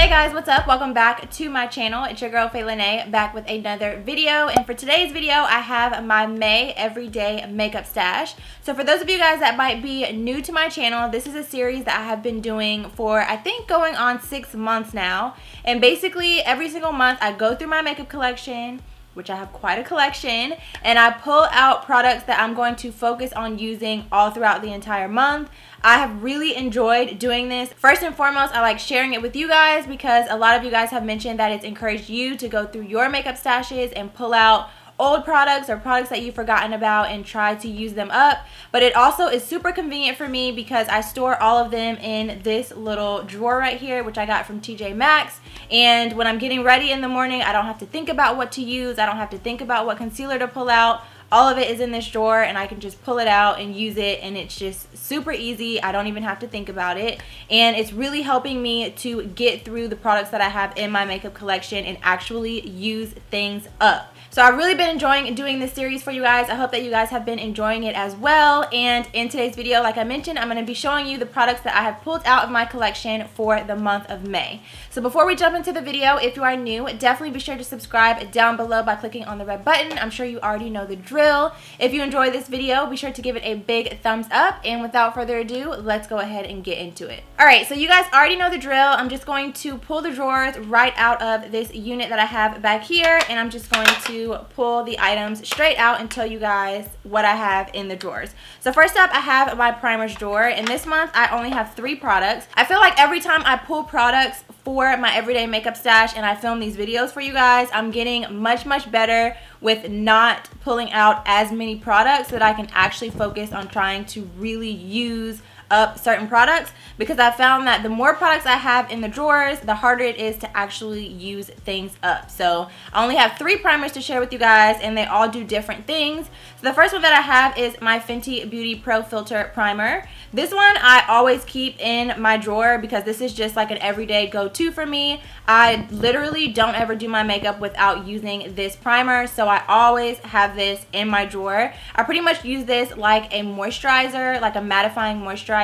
Hey guys, what's up? Welcome back to my channel. It's your girl Fayy Lenee back with another video, and for today's video I have my May everyday makeup stash. So for those of you guys that might be new to my channel, this is a series that I have been doing for I think going on 6 months now, and basically every single month I go through my makeup collection, which I have quite a collection, and I pull out products that I'm going to focus on using all throughout the entire month. I have really enjoyed doing this. First and foremost, I like sharing it with you guys because a lot of you guys have mentioned that it's encouraged you to go through your makeup stashes and pull out old products or products that you've forgotten about and try to use them up. But it also is super convenient for me because I store all of them in this little drawer right here, which I got from TJ Maxx. And when I'm getting ready in the morning, I don't have to think about what to use. I don't have to think about what concealer to pull out. All of it is in this drawer and I can just pull it out and use it, and it's just super easy. I don't even have to think about it, and it's really helping me to get through the products that I have in my makeup collection and actually use things up. So I've really been enjoying doing this series for you guys. I hope that you guys have been enjoying it as well. And in today's video, like I mentioned, I'm going to be showing you the products that I have pulled out of my collection for the month of May. So before we jump into the video, if you are new, definitely be sure to subscribe down below by clicking on the red button. I'm sure you already know the drill. If you enjoy this video, be sure to give it a big thumbs up. And without further ado, let's go ahead and get into it. Alright, so you guys already know the drill. I'm just going to pull the drawers right out of this unit that I have back here, and I'm just going to pull the items straight out and tell you guys what I have in the drawers. So first up, I have my primers drawer, and this month I only have 3 products. I feel like every time I pull products for my everyday makeup stash and I film these videos for you guys, I'm getting much better with not pulling out as many products so that I can actually focus on trying to really use up certain products, because I found that the more products I have in the drawers, the harder it is to actually use things up. So I only have 3 primers to share with you guys, and they all do different things. So the first one that I have is my Fenty Beauty Pro Filter Primer. This one I always keep in my drawer because this is just like an everyday go-to for me. I literally don't ever do my makeup without using this primer, so I always have this in my drawer. I pretty much use this like a moisturizer, like a mattifying moisturizer,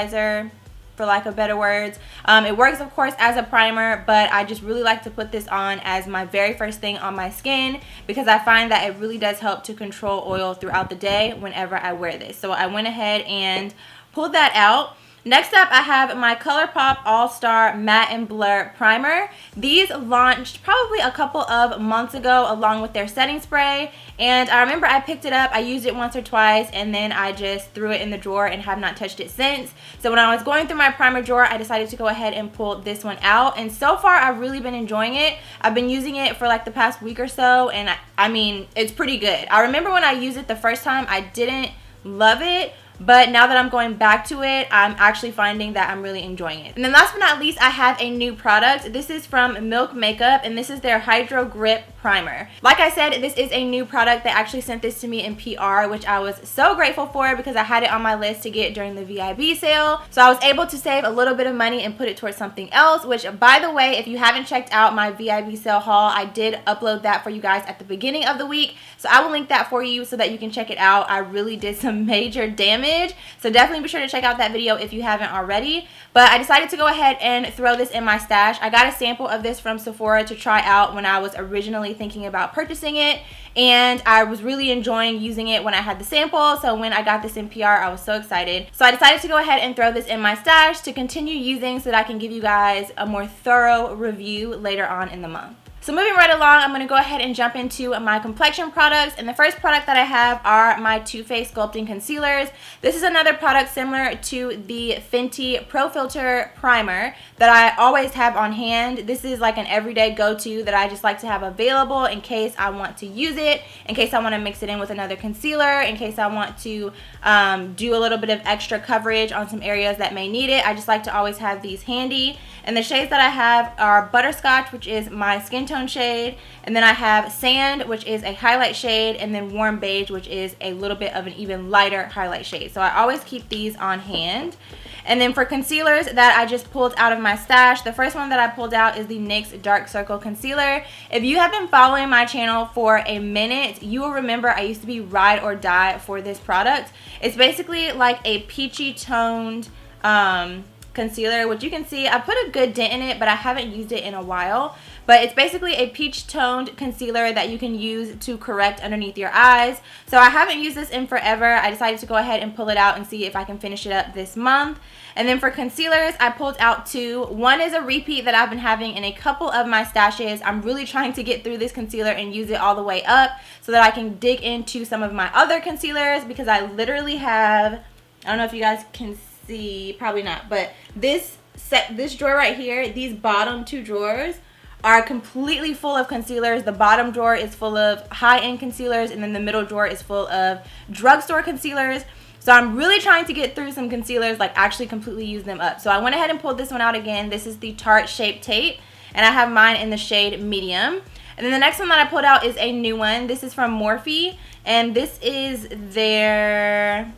for lack of better words. It works of course as a primer, but I just really like to put this on as my very first thing on my skin because I find that it really does help to control oil throughout the day whenever I wear this. So I went ahead and pulled that out. Next up, I have my ColourPop All-Star Matte and Blur Primer. These launched probably a couple of months ago along with their setting spray, and I remember I picked it up, I used it once or twice, and then I just threw it in the drawer and have not touched it since. So when I was going through my primer drawer, I decided to go ahead and pull this one out, and so far I've really been enjoying it. I've been using it for like the past week or so, and I mean, it's pretty good. I remember when I used it the first time, I didn't love it, but now that I'm going back to it, I'm actually finding that I'm really enjoying it. And then last but not least, I have a new product. This is from Milk Makeup, and this is their Hydro Grip Primer. Like I said, this is a new product. They actually sent this to me in PR, which I was so grateful for because I had it on my list to get during the VIB sale. So I was able to save a little bit of money and put it towards something else, which, by the way, if you haven't checked out my VIB sale haul, I did upload that for you guys at the beginning of the week. So I will link that for you so that you can check it out. I really did some major damage. So definitely be sure to check out that video if you haven't already. But I decided to go ahead and throw this in my stash. I got a sample of this from Sephora to try out when I was originally thinking about purchasing it, and I was really enjoying using it when I had the sample. So when I got this in PR, I was so excited. So I decided to go ahead and throw this in my stash to continue using so that I can give you guys a more thorough review later on in the month. So moving right along, I'm going to go ahead and jump into my complexion products, and the first product that I have are my Too Faced Sculpting Concealers. This is another product similar to the Fenty Pro Filter Primer that I always have on hand. This is like an everyday go-to that I just like to have available in case I want to use it, in case I want to mix it in with another concealer, in case I want to do a little bit of extra coverage on some areas that may need it. I just like to always have these handy. And the shades that I have are Butterscotch, which is my skin tone shade, and then I have Sand, which is a highlight shade, and then Warm Beige, which is a little bit of an even lighter highlight shade. So I always keep these on hand. And then for concealers that I just pulled out of my stash, the first one that I pulled out is the NYX Dark Circle Concealer. If you have been following my channel for a minute, you will remember I used to be ride or die for this product. It's basically like a peachy toned concealer, which you can see I put a good dent in it, but I haven't used it in a while. But it's basically a peach toned concealer that you can use to correct underneath your eyes. So I haven't used this in forever. I decided to go ahead and pull it out and see if I can finish it up this month. And then for concealers, I pulled out two. One is a repeat that I've been having in a couple of my stashes. I'm really trying to get through this concealer and use it all the way up so that I can dig into some of my other concealers, because I literally have, I don't know if you guys can see, probably not, but this drawer right here, these bottom two drawers are completely full of concealers. The bottom drawer is full of high-end concealers, and then the middle drawer is full of drugstore concealers. So I'm really trying to get through some concealers, like actually completely use them up. So I went ahead and pulled this one out again. This is the Tarte Shape Tape, and I have mine in the shade medium. And then the next one that I pulled out is a new one. This is from Morphe, and this is their,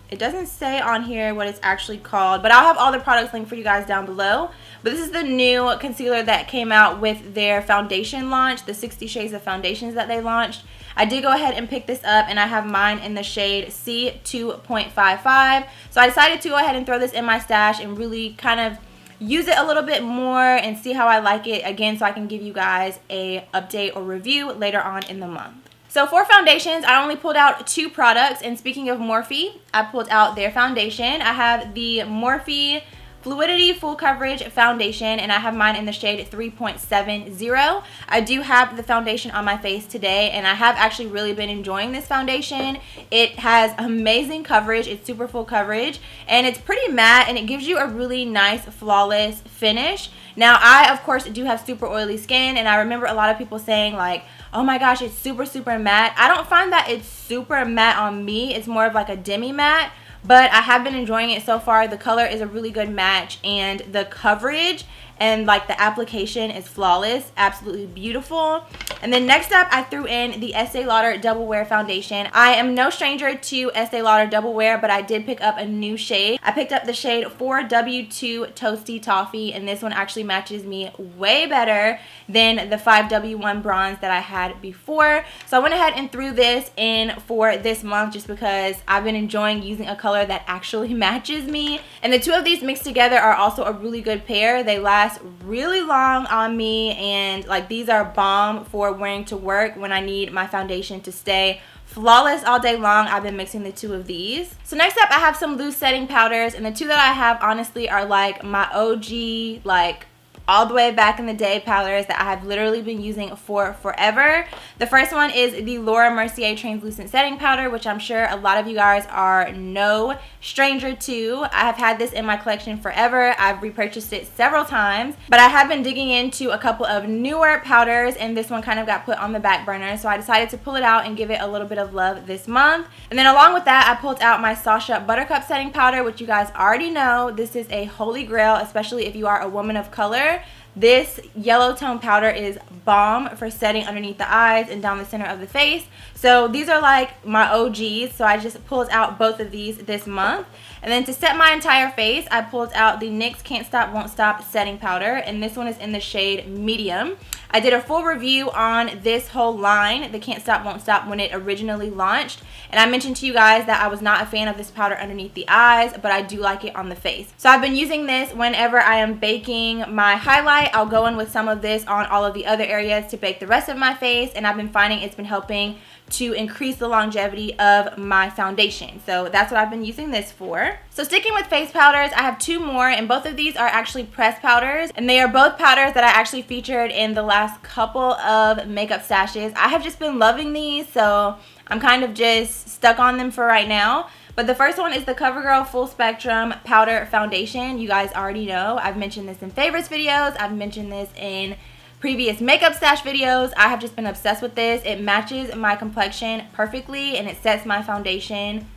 it doesn't say on here what it's actually called, but I'll have all the products linked for you guys down below. But this is the new concealer that came out with their foundation launch, the 60 Shades of Foundations that they launched. I did go ahead and pick this up, and I have mine in the shade C2.55. So I decided to go ahead and throw this in my stash and really kind of use it a little bit more and see how I like it again, so I can give you guys a update or review later on in the month. So for foundations, I only pulled out two products, and speaking of Morphe, I pulled out their foundation. I have the Morphe Fluidity Full Coverage Foundation, and I have mine in the shade 3.70. I do have the foundation on my face today, and I have actually really been enjoying this foundation. It has amazing coverage. It's super full coverage, and it's pretty matte, and it gives you a really nice, flawless finish. Now, I, of course, do have super oily skin, and I remember a lot of people saying, like, oh my gosh, it's super, super matte. I don't find that it's super matte on me. It's more of like a demi matte. But I have been enjoying it so far. The color is a really good match, and the coverage and like the application is flawless. Absolutely beautiful. And then next up, I threw in the Estee Lauder Double Wear Foundation. I am no stranger to Estee Lauder Double Wear, but I did pick up a new shade. I picked up the shade 4W2 Toasty Toffee, and this one actually matches me way better than the 5W1 bronze that I had before. So I went ahead and threw this in for this month just because I've been enjoying using a color that actually matches me. And the two of these mixed together are also a really good pair. They last really long on me, and like these are bomb for wearing to work when I need my foundation to stay flawless all day long. I've been mixing the two of these. So next up, I have some loose setting powders, and the two that I have honestly are like my OG, like all the way back in the day powders that I have literally been using for forever. The first one is the Laura Mercier Translucent Setting Powder, which I'm sure a lot of you guys are no stranger to. I have had this in my collection forever. I've repurchased it several times, but I have been digging into a couple of newer powders, and this one kind of got put on the back burner, so I decided to pull it out and give it a little bit of love this month. And then along with that, I pulled out my Sasha Buttercup Setting Powder, which you guys already know. This is a holy grail, especially if you are a woman of color. This yellow tone powder is bomb for setting underneath the eyes and down the center of the face. So these are like my OGs, so I just pulled out both of these this month. And then to set my entire face, I pulled out the NYX Can't Stop Won't Stop Setting Powder, and this one is in the shade medium. I did a full review on this whole line, the Can't Stop Won't Stop, when it originally launched, and I mentioned to you guys that I was not a fan of this powder underneath the eyes, but I do like it on the face. So I've been using this whenever I am baking my highlight. I'll go in with some of this on all of the other areas to bake the rest of my face, and I've been finding it's been helping to increase the longevity of my foundation. So that's what I've been using this for. So sticking with face powders, I have two more, and both of these are actually pressed powders, and they are both powders that I actually featured in the last couple of makeup stashes. I have just been loving these, so I'm kind of just stuck on them for right now. But the first one is the CoverGirl Full Spectrum Powder Foundation. You guys already know. I've mentioned this in favorites videos. I've mentioned this in previous makeup stash videos. I have just been obsessed with this. It matches my complexion perfectly, and it sets my foundation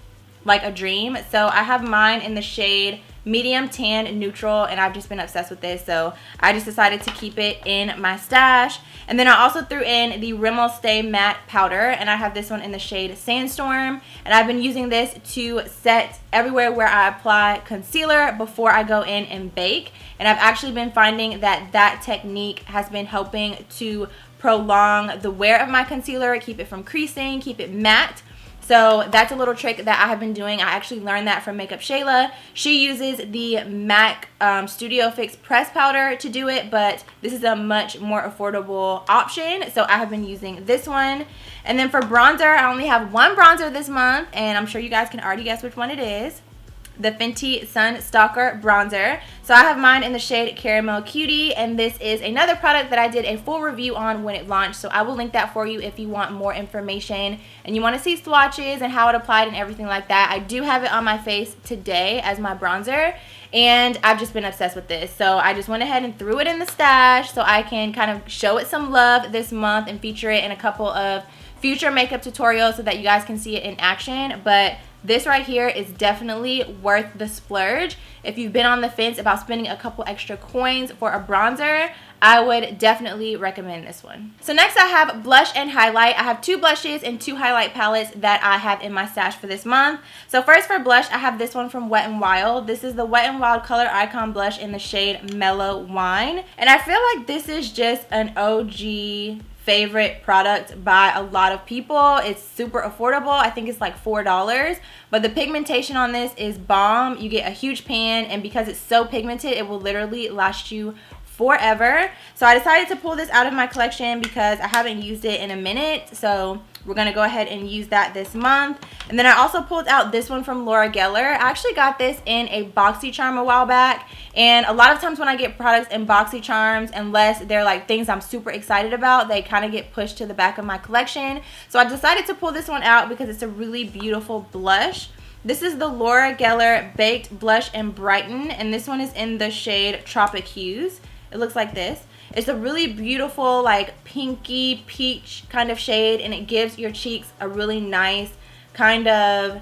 like a dream. So I have mine in the shade medium tan neutral, and I've just been obsessed with this, so I just decided to keep it in my stash. And then I also threw in the Rimmel Stay Matte Powder, and I have this one in the shade Sandstorm, and I've been using this to set everywhere where I apply concealer before I go in and bake. And I've actually been finding that that technique has been helping to prolong the wear of my concealer, keep it from creasing, keep it matte. So that's a little trick that I have been doing. I actually learned that from Makeup Shayla. She uses the MAC Studio Fix press powder to do it, but this is a much more affordable option, so I have been using this one. And then for bronzer, I only have one bronzer this month, and I'm sure you guys can already guess which one it is. The Fenty Sun Stalker Bronzer. So I have mine in the shade Caramel Cutie, and this is another product that I did a full review on when it launched, so I will link that for you if you want more information and you want to see swatches and how it applied and everything like that. I do have it on my face today as my bronzer, and I've just been obsessed with this, so I just went ahead and threw it in the stash so I can kind of show it some love this month and feature it in a couple of future makeup tutorials so that you guys can see it in action. But this right here is definitely worth the splurge. If you've been on the fence about spending a couple extra coins for a bronzer, I would definitely recommend this one. So next I have blush and highlight. I have two blushes and two highlight palettes that I have in my stash for this month. So first for blush, I have this one from Wet n Wild. This is the Wet n Wild Color Icon Blush in the shade Mellow Wine. And I feel like this is just an OG favorite product by a lot of people. It's super affordable. I think it's like $4, but the pigmentation on this is bomb. You get a huge pan, and because it's so pigmented, it will literally last you forever. So I decided to pull this out of my collection because I haven't used it in a minute, so we're gonna go ahead and use that this month. And then I also pulled out this one from Laura Geller. I actually got this in a BoxyCharm a while back, and a lot of times when I get products in BoxyCharms, unless they're like things I'm super excited about, they kind of get pushed to the back of my collection. So I decided to pull this one out because it's a really beautiful blush. This is the Laura Geller Baked Blush and Brighten, and this one is in the shade Tropic Hues. It looks like this. It's a really beautiful, like, pinky peach kind of shade, and it gives your cheeks a really nice kind of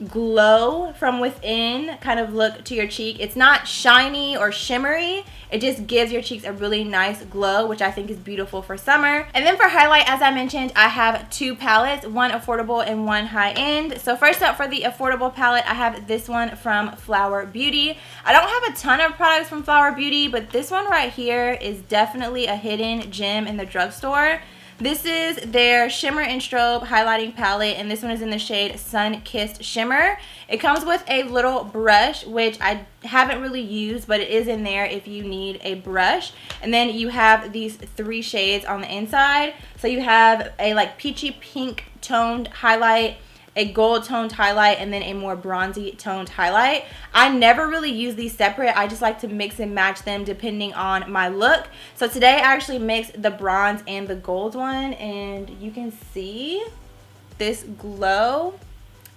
glow from within kind of look to your cheek. It's not shiny or shimmery. It just gives your cheeks a really nice glow, which I think is beautiful for summer. And then for highlight, as I mentioned, I have two palettes, one affordable and one high-end. So first up, for the affordable palette, I have this one from Flower Beauty. I don't have a ton of products from Flower Beauty, but this one right here is definitely a hidden gem in the drugstore. This is their Shimmer and Strobe highlighting palette, and this one is in the shade Sun Kissed Shimmer. It comes with a little brush, which I haven't really used, but it is in there if you need a brush. And then you have these three shades on the inside. So you have a like peachy pink toned highlight, a gold toned highlight, and then a more bronzy toned highlight. I never really use these separate. I just like to mix and match them depending on my look. So today I actually mixed the bronze and the gold one, and you can see this glow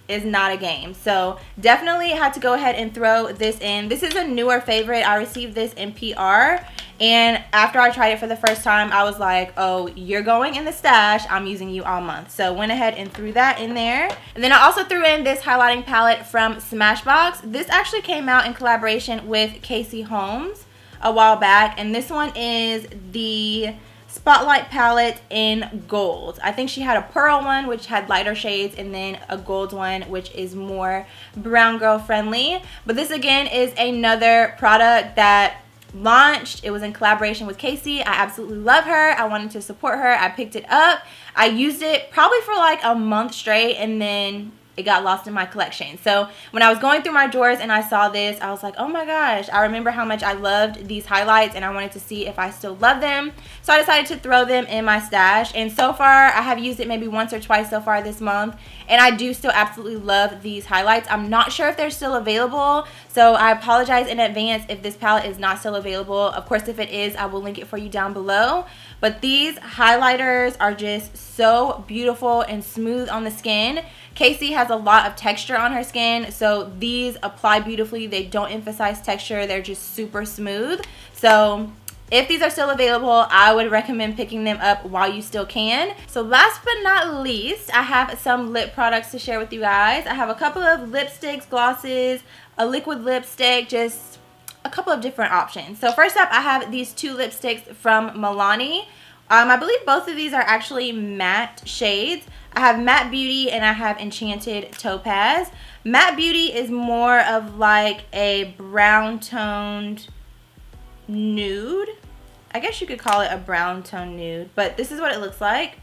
is not a game. So definitely had to go ahead and throw this in. This is a newer favorite. I received this in PR, and after I tried it for the first time, I was like, oh, you're going in the stash. I'm using you all month. So went ahead and threw that in there. And then I also threw in this highlighting palette from Smashbox. This actually came out in collaboration with Casey Holmes a while back, and this one is the Spotlight palette in gold. I think she had a pearl one which had lighter shades, and then a gold one which is more brown girl friendly. But this again is another product that launched. It was in collaboration with Casey. I absolutely love her. I wanted to support her. I picked it up. I used it probably for like a month straight, and then it got lost in my collection. So when I was going through my drawers and I saw this, I was like, oh my gosh, I remember how much I loved these highlights, and I wanted to see if I still love them. So I decided to throw them in my stash, and so far I have used it maybe once or twice so far this month, and I do still absolutely love these highlights. I'm not sure if they're still available, so I apologize in advance if this palette is not still available. Of course, if it is, I will link it for you down below. But these highlighters are just so beautiful and smooth on the skin. Casey has a lot of texture on her skin, so these apply beautifully. They don't emphasize texture. They're just super smooth. So if these are still available, I would recommend picking them up while you still can. So last but not least, I have some lip products to share with you guys. I have a couple of lipsticks, glosses, a liquid lipstick, just a couple of different options. So first up, I have these two lipsticks from Milani. I believe both of these are actually matte shades. I have Matte Beauty and I have Enchanted Topaz. Matte Beauty is more of like a brown toned nude. I guess you could call it a brown tone nude, but this is what it looks like.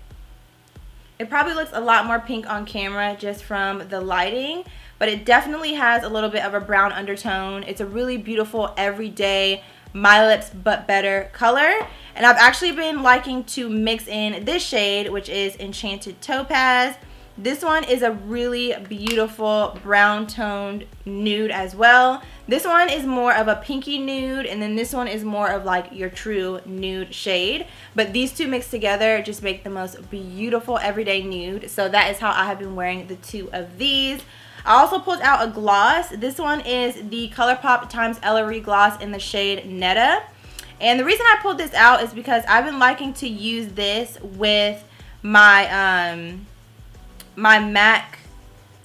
It probably looks a lot more pink on camera just from the lighting, but it definitely has a little bit of a brown undertone. It's a really beautiful everyday My Lips But Better color, and I've actually been liking to mix in this shade, which is Enchanted Topaz. This one is a really beautiful brown toned nude as well. This one is more of a pinky nude, and then this one is more of like your true nude shade. But these two mixed together just make the most beautiful everyday nude. So that is how I have been wearing the two of these. I also pulled out a gloss. This one is the ColourPop x Ellery gloss in the shade Netta. And the reason I pulled this out is because I've been liking to use this with my my MAC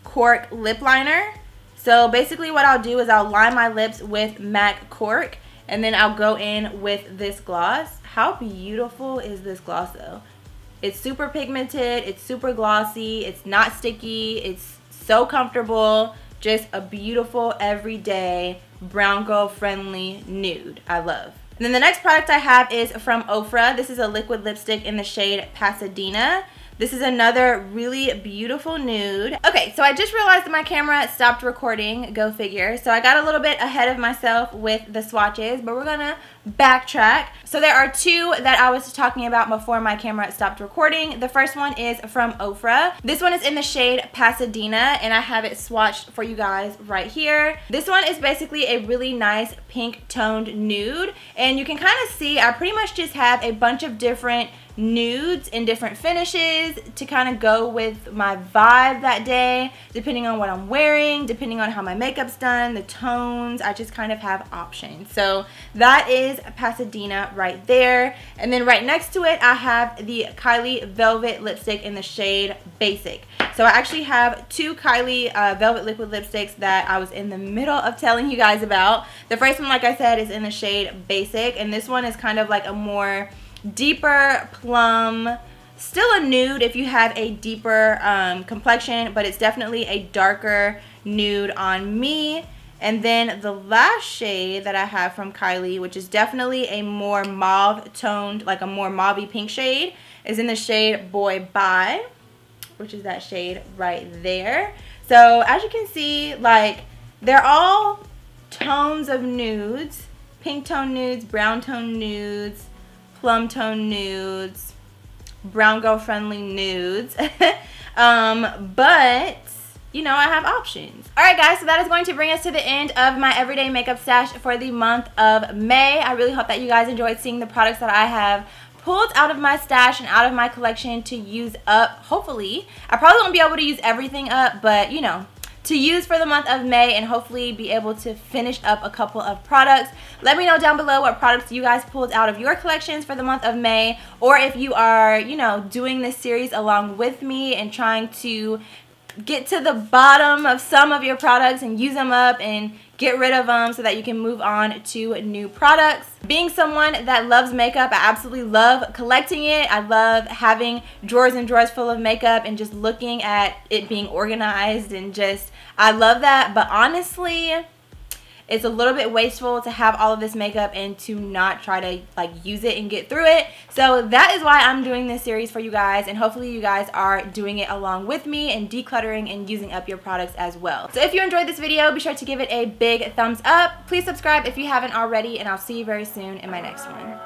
Cork lip liner. So basically what I'll do is I'll line my lips with MAC Cork, and then I'll go in with this gloss. How beautiful is this gloss though? It's super pigmented, it's super glossy, it's not sticky, it's so comfortable. Just a beautiful everyday brown girl friendly nude. I love. And then the next product I have is from Ofra. This is a liquid lipstick in the shade Pasadena. This is another really beautiful nude. Okay, so I just realized that my camera stopped recording, go figure. So I got a little bit ahead of myself with the swatches, but we're gonna backtrack. So there are two that I was talking about before my camera stopped recording. The first one is from Ofra. This one is in the shade Pasadena, and I have it swatched for you guys right here. This one is basically a really nice pink toned nude, and you can kind of see I pretty much just have a bunch of different nudes in different finishes to kind of go with my vibe that day, depending on what I'm wearing, depending on how my makeup's done, the tones. I just kind of have options. So that is Pasadena right there. And then right next to it I have the Kylie Velvet lipstick in the shade Basic. So I actually have two Kylie Velvet liquid lipsticks that I was in the middle of telling you guys about. The first one, like I said, is in the shade Basic, and this one is kind of like a more deeper plum, still a nude if you have a deeper complexion, but it's definitely a darker nude on me. And then the last shade that I have from Kylie, which is definitely a more mauve toned, like a more mauvey pink shade, is in the shade Boy Bye, which is that shade right there. So as you can see, like, they're all tones of nudes: pink tone nudes, brown tone nudes, plum tone nudes, brown girl friendly nudes. But you know, I have options. Alright guys, so that is going to bring us to the end of my everyday makeup stash for the month of May. I really hope that you guys enjoyed seeing the products that I have pulled out of my stash and out of my collection to use up, hopefully. I probably won't be able to use everything up, but you know, to use for the month of May, and hopefully be able to finish up a couple of products. Let me know down below what products you guys pulled out of your collections for the month of May, or if you are, you know, doing this series along with me and trying to get to the bottom of some of your products and use them up and get rid of them so that you can move on to new products. Being someone that loves makeup, I absolutely love collecting it. I love having drawers and drawers full of makeup and just looking at it being organized, and just, I love that. But honestly, it's a little bit wasteful to have all of this makeup and to not try to like use it and get through it. So that is why I'm doing this series for you guys, and hopefully you guys are doing it along with me and decluttering and using up your products as well. So if you enjoyed this video, be sure to give it a big thumbs up. Please subscribe if you haven't already, and I'll see you very soon in my next one.